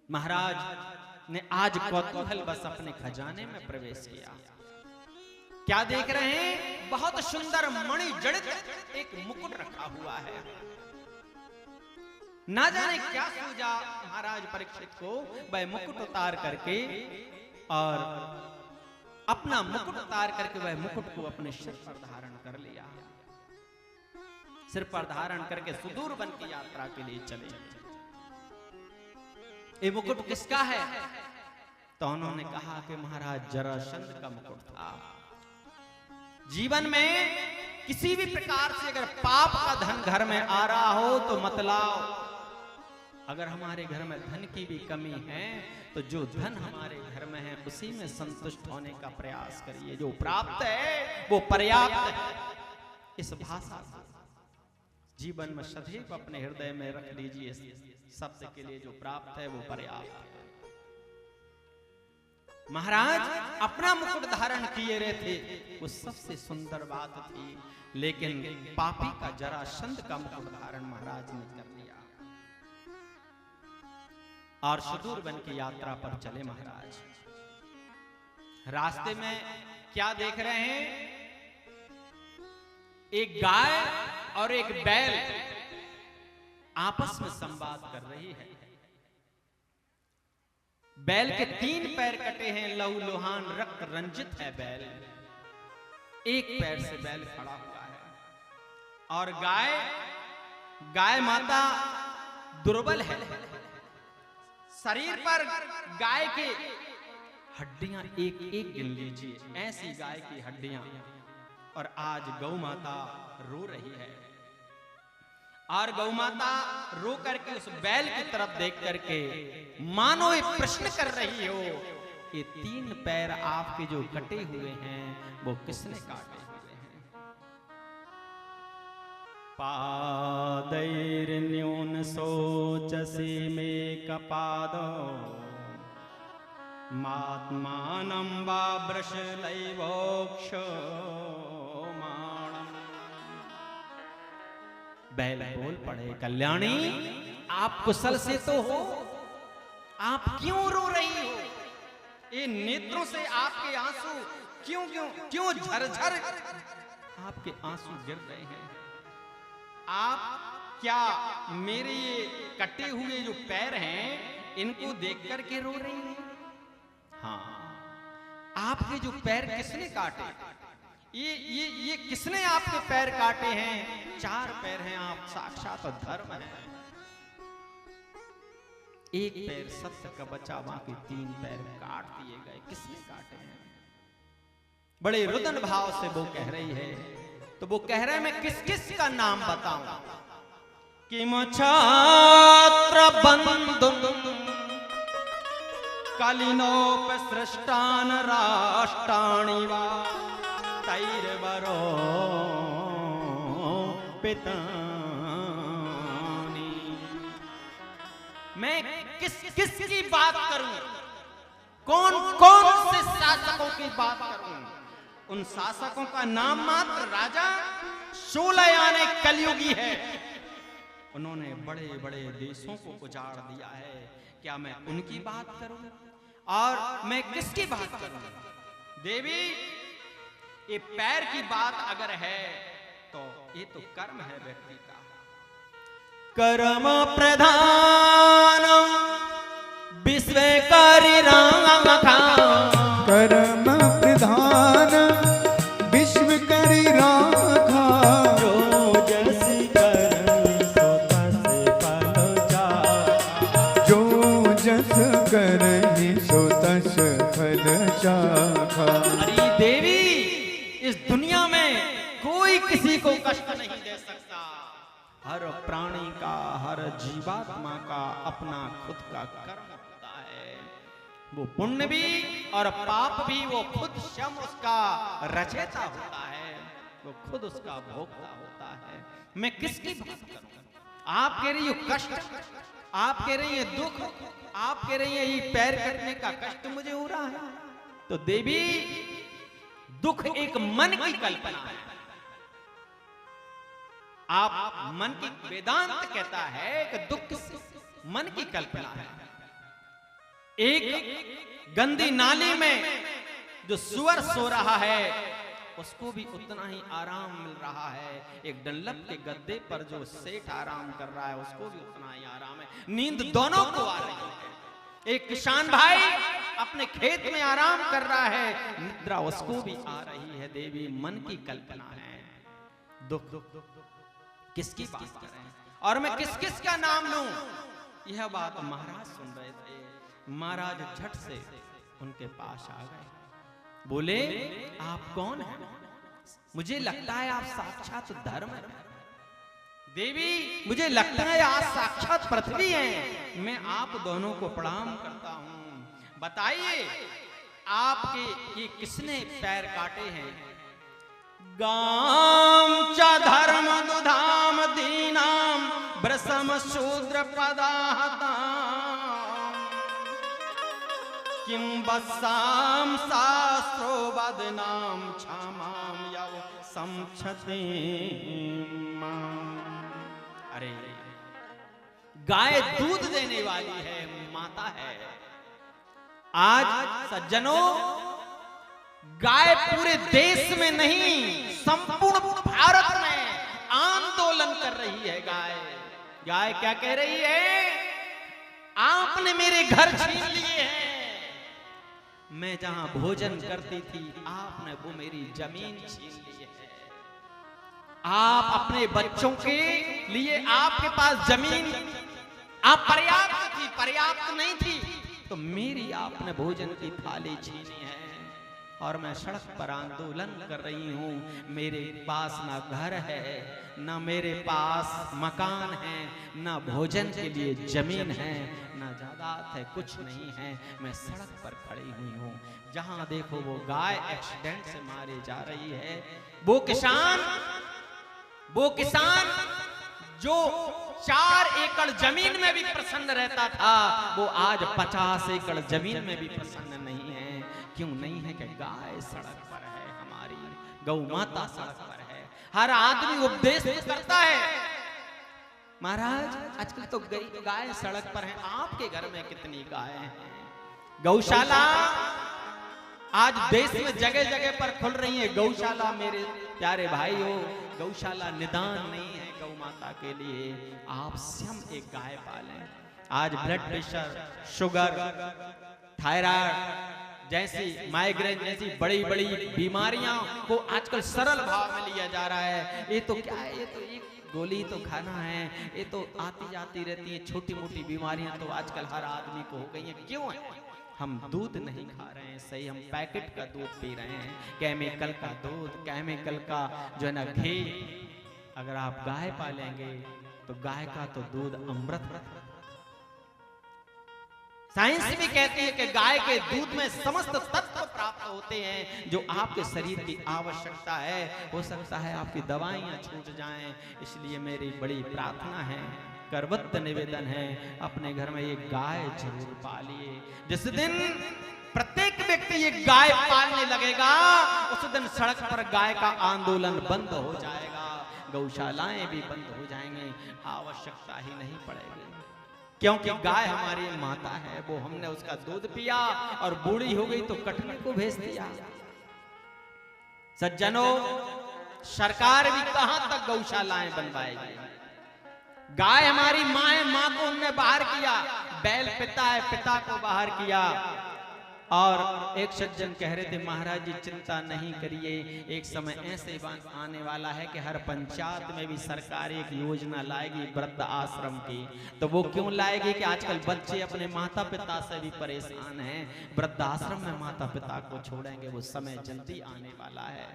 महाराज ने आज कौतूहल बस अपने खजाने में प्रवेश किया। क्या देख रहे हैं? बहुत सुंदर मणि जड़ित एक मुकुट रखा हुआ है। ना जाने क्या सूझा महाराज परीक्षित को, वह मुकुट उतार करके और अपना मुकुट उतार करके वह मुकुट को अपने सिर पर धारण कर लिया। सिर पर धारण करके सुदूर वन की यात्रा के लिए चले। ये मुकुट किसका है? तो उन्होंने कहा कि महाराज जरासंध का मुकुट था। जीवन में किसी भी प्रकार से अगर पाप का धन घर में आ रहा हो तो मत लाओ। अगर हमारे घर में धन की भी कमी है तो जो धन हमारे घर में है उसी में संतुष्ट होने का प्रयास करिए। जो प्राप्त है वो पर्याप्त है। इस भाषा जीवन में सदैव अपने हृदय में रख लीजिए। शब्द के लिए जो प्राप्त है वो पर्याप्त है। महाराज अपना मुकुट धारण किए रहे थे, वो सबसे सुंदर बात थी, लेकिन पापी का जरासंध का मुकुट धारण महाराज ने कर लिया और सुदूर वन की यात्रा पर चले। महाराज रास्ते में क्या देख रहे हैं? एक गाय और एक बैल आपस में संवाद कर रही है। बैल के 3 पैर कटे हैं, लहू लुहान रक्त रंजित है बैल। एक पैर से बैल खड़ा हुआ है और गाय माता दुर्बल है। शरीर पर गाय के हड्डियां एक एक गिन लीजिए, ऐसी गाय की हड्डियां। और आज गौ माता रो रही है और गौ माता रो करके उस बैल की तरफ देख करके मानो एक प्रश्न कर रही हो, ये 3 पैर आपके जो कटे हुए हैं वो किसने काटे हुए हैं? पादैर्न्यून सोचसि मे कपादो मात्मानं वा वृषलैवोक्ष। बैल बोल पड़े, कल्याणी आप कुशल से तो हो, आप क्यों रो रही हो? ये नेत्रों से आपके आंसू क्यों झरझर आपके आंसू गिर रहे हैं? आप क्या मेरे ये कटे हुए जो पैर हैं इनको देख करके रो रही हैं? हाँ, आपके जो पैर किसने काटे? ये किसने आपके पैर काटे हैं? 4 पैर हैं, आप साक्षात धर्म हैं। एक पैर सत्य का बचा, बाकी 3 पैर काट दिए गए। किसने काटे हैं? बड़े रुदन भाव से वो कह रही है। तो वो कह रहे हैं मैं किस किस का नाम बताऊं? किम छात्र बंधु कलिनोपसृष्टान राष्ट्राणि वा तैर्वरो पितानी। मैं किस की बात करूं? कौन से शासकों की बात करूं? उन शासकों का नाम मात्र राजा 16 आने कलयुगी है। उन्होंने बड़े बड़े देशों को उजाड़ दिया है। क्या मैं उनकी बात करूं? और मैं किसकी बात करूं? देवी, ये पैर की बात अगर है तो ये तो कर्म है व्यक्ति का। कर्म प्रधान विश्वकारी राखा। कर्म प्रधान विश्वकारी राखा। जो जस करनी सो तस फल चाखा। जो जस करनी सो तस फल चाखा। अरे देवी, इस दुनिया में कोई किसी को कष्ट नहीं दे सकता। हर प्राणी का, हर जीवात्मा का अपना खुद का कर्म होता है। वो पुण्य भी और पाप भी वो खुद स्वयं उसका रचयिता होता है, वो खुद उसका भोगता होता है। मैं किसकी बात करूं? आप कह रही हो कष्ट, आप कह रही है दुख, आप कह रही है ये पैर कटने का कष्ट मुझे हो रहा है। तो देवी, दुख एक मन की कल्पना है। आप मन की, वेदांत कहता है कि दुख मन की कल्पना है। एक गंदी नाली में जो सुअर सो रहा है उसको भी उतना ही आराम मिल रहा है। एक डंलप के गद्दे पर जो सेठ आराम कर रहा है उसको भी उतना ही आराम है। नींद दोनों को आ रही है। एक किसान भाई अपने खेत में आराम कर रहा है, निद्रा उसको भी आ रही है। देवी मन की कल्पना है। दुख किसकी बात कर रहे हैं और मैं किस किस का नाम लूं? यह बात महाराज सुन रहे थे। महाराज झट से उनके पास आ गए, बोले आप कौन हैं? मुझे लगता है आप साक्षात धर्म हैं। देवी मुझे लगता है आप साक्षात पृथ्वी हैं। मैं आप दोनों को प्रणाम करता हूं। बताइए आपके ये किसने पैर काटे हैं? गाम च धर्म दुधाम दीनाम ब्रसम शूद्र पदाहताम किम बसाम शास्त्रो बदनाम क्षमाम यव समक्षते माम। अरे गाय दूध देने वाली है, माता है। आज सज्जनों गाय पूरे देश में नहीं संपूर्ण भारत में आंदोलन कर रही है। गाय क्या कह रही है? आपने मेरे घर छीन लिए हैं। मैं जहां भोजन करती थी आपने वो मेरी जमीन छीन ली है। आप अपने बच्चों के लिए आपके पास जमीन आप पर्याप्त थी, पर्याप्त नहीं थी तो मेरी आपने भोजन की थाली छीनी है। और मैं सड़क पर आंदोलन कर रही हूँ। मेरे पास ना घर है, ना मेरे पास मकान है, ना भोजन के लिए जमीन है, ना जायदाद है, कुछ नहीं है। मैं सड़क पर खड़ी हुई हूँ। जहाँ देखो वो गाय एक्सीडेंट से मारी जा रही है। वो किसान जो 4 एकड़ जमीन में भी प्रसन्न रहता था वो आज 50 एकड़ जमीन में भी प्रसन्न नहीं है। क्यों नहीं है? कि गाय सड़क पर है, हमारी गौ माता सड़क पर है। हर आदमी उपदेश करता है महाराज आजकल तो गाय सड़क पर है। आपके घर में कितनी गाय हैं? गौशाला आज देश में जगह जगह पर खुल रही है गौशाला। मेरे प्यारे भाइयों, गौशाला निदान नहीं है गौ माता के लिए। आप स्वयं एक गाय पालें। आज ब्लड प्रेशर, शुगर, थायराइड जैसी, माइग्रेन जैसी बड़ी बड़ी बीमारियां को आजकल सरल भाव में लिया जा रहा है। ये तो क्या है? ये तो एक गोली तो खाना है। ये तो आती जाती रहती है छोटी मोटी बीमारियां तो आजकल हर आदमी को हो गई है। क्यों है? हम दूध नहीं खा रहे हैं सही, हम पैकेट का दूध पी रहे हैं, केमिकल का दूध, केमिकल का जो है ना घी। अगर आप गाय पालेंगे तो गाय का तो दूध अमृत। साइंस भी कहती है कि गाय के दूध में समस्त तत्व प्राप्त होते हैं जो आपके शरीर की आवश्यकता है। हो सकता है आपकी दवाइयां छूट जाएं, इसलिए मेरी बड़ी प्रार्थना है, करवत्त निवेदन है, अपने घर में ये गाय जरूर पालिए। जिस दिन प्रत्येक व्यक्ति ये गाय पालने लगेगा उस दिन सड़क पर गाय का आंदोलन बंद हो जाएगा, गौशालाएं भी बंद हो जाएंगे, आवश्यकता ही नहीं पड़ेगी। क्योंकि गाय हमारी माता है, वो हमने उसका दूध पिया और बूढ़ी हो गई तो कटने को भेज दिया। सज्जनों, सरकार भी कहां तक गौशालाएं बनवाएगी? गाय हमारी माँ है, माँ को हमने बाहर किया। बैल पिता है, पिता को बाहर किया। और एक सज्जन कह रहे थे महाराज जी चिंता नहीं करिए, एक समय ऐसे आने वाला है कि हर पंचायत में भी सरकार एक योजना लाएगी वृद्ध आश्रम की। तो वो क्यों लाएगी कि आजकल बच्चे अपने माता पिता से भी परेशान हैं, वृद्ध आश्रम में माता पिता को छोड़ेंगे, वो समय जल्दी आने वाला है।